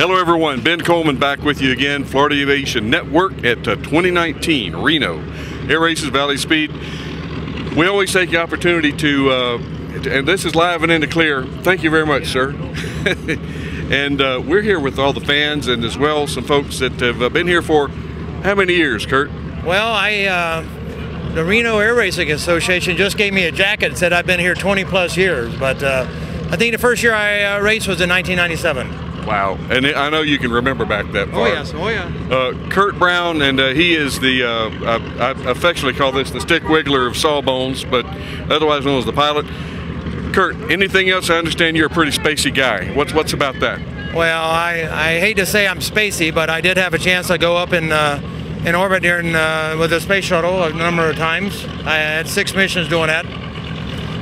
Hello everyone, Ben Coleman back with you again, Florida Aviation Network at 2019 Reno Air Races Valley Speed. We always take the opportunity to, and this is live and in the clear. Thank you very much, sir. And we're here with all the fans and as well some folks that have been here for how many years, Curt? Well, the Reno Air Racing Association just gave me a jacket and said I've been here 20 plus years, but I think the first year I raced was in 1997. Wow, and I know you can remember back that far. Oh yes, oh yeah. Curt Brown, and he is the, I affectionately call this the stick wiggler of Sawbones, but otherwise known as the pilot. Curt, anything else? I understand you're a pretty spacey guy. What's about that? Well, I hate to say I'm spacey, but I did have a chance to go up in orbit during with the space shuttle a number of times. I had 6 missions doing that,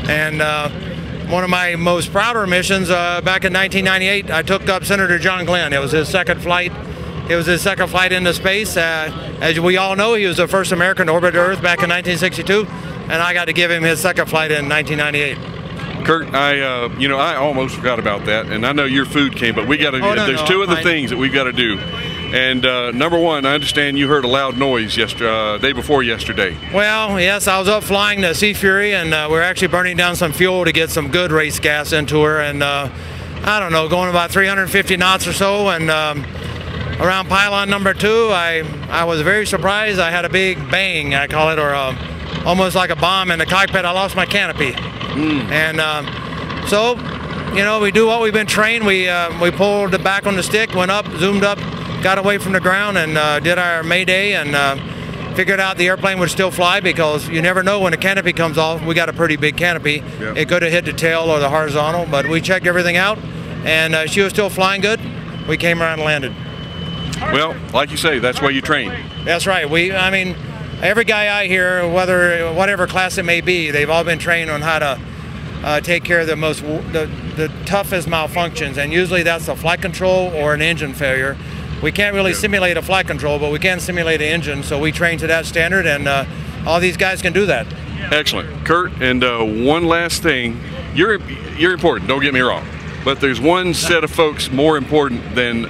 and one of my most prouder missions back in 1998, I took up Senator John Glenn. It was his second flight. It was his second flight into space. As we all know, he was the first American to orbit Earth back in 1962, and I got to give him his second flight in 1998. Curt, I almost forgot about that, and I know your food came, but we got to. There's two other things that we've got to do. And number one, I understand you heard a loud noise day before yesterday. Well, yes, I was up flying the Sea Fury, and we're actually burning down some fuel to get some good race gas into her, and I don't know, going about 350 knots or so, and around pylon number 2, I was very surprised. I had a big bang, I call it, or almost like a bomb in the cockpit. I lost my canopy, and so, you know, we do what we've been trained. We pulled back on the stick, went up, zoomed up, got away from the ground, and did our mayday, and figured out the airplane would still fly, because you never know when the canopy comes off. We got a pretty big canopy. Yep. It could have hit the tail or the horizontal, but we checked everything out, and she was still flying good. We came around and landed. Well, like you say, that's why you train. That's right. I mean, every guy out here, whatever class it may be, they've all been trained on how to take care of the toughest malfunctions, and usually that's a flight control or an engine failure. We can't really simulate a flight control, but we can simulate an engine, so we train to that standard, and all these guys can do that. Excellent. Curt, and one last thing, you're important, don't get me wrong, but there's one set of folks more important than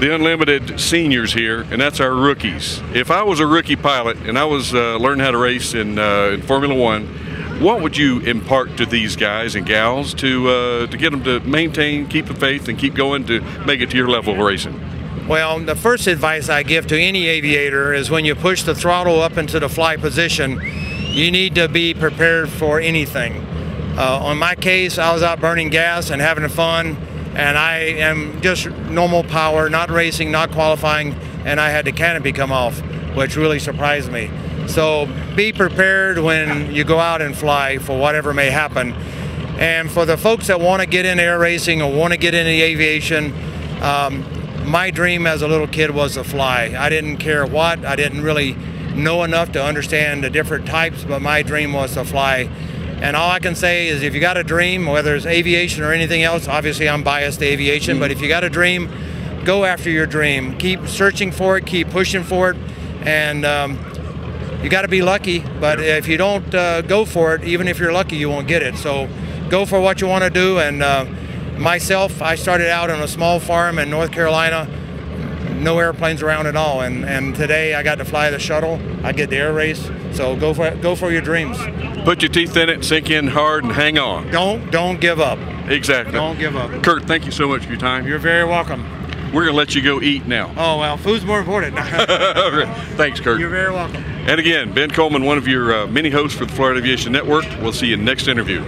the unlimited seniors here, and that's our rookies. If I was a rookie pilot and I was learning how to race in Formula One, what would you impart to these guys and gals to get them to maintain, keep the faith, and keep going to make it to your level of racing? Well, the first advice I give to any aviator is when you push the throttle up into the fly position, you need to be prepared for anything. On my case, I was out burning gas and having fun, and I am just normal power, not racing, not qualifying, and I had the canopy come off, which really surprised me. So be prepared when you go out and fly for whatever may happen. And for the folks that want to get into air racing or want to get into aviation, my dream as a little kid was to fly. I didn't care what. I didn't really know enough to understand the different types, but my dream was to fly. And all I can say is, if you got a dream, whether it's aviation or anything else, obviously I'm biased to aviation, but if you got a dream, go after your dream. Keep searching for it, keep pushing for it, and you got to be lucky, but if you don't go for it, even if you're lucky, you won't get it. So go for what you want to do. And myself, I started out on a small farm in North Carolina, no airplanes around at all. And today I got to fly the shuttle. I get the air race. So go for your dreams. Put your teeth in it, sink in hard, and hang on. Don't give up. Exactly. Don't give up. Curt, thank you so much for your time. You're very welcome. We're going to let you go eat now. Oh, well, food's more important. Thanks, Curt. You're very welcome. And again, Ben Coleman, one of your many hosts for the Florida Aviation Network. We'll see you in the next interview.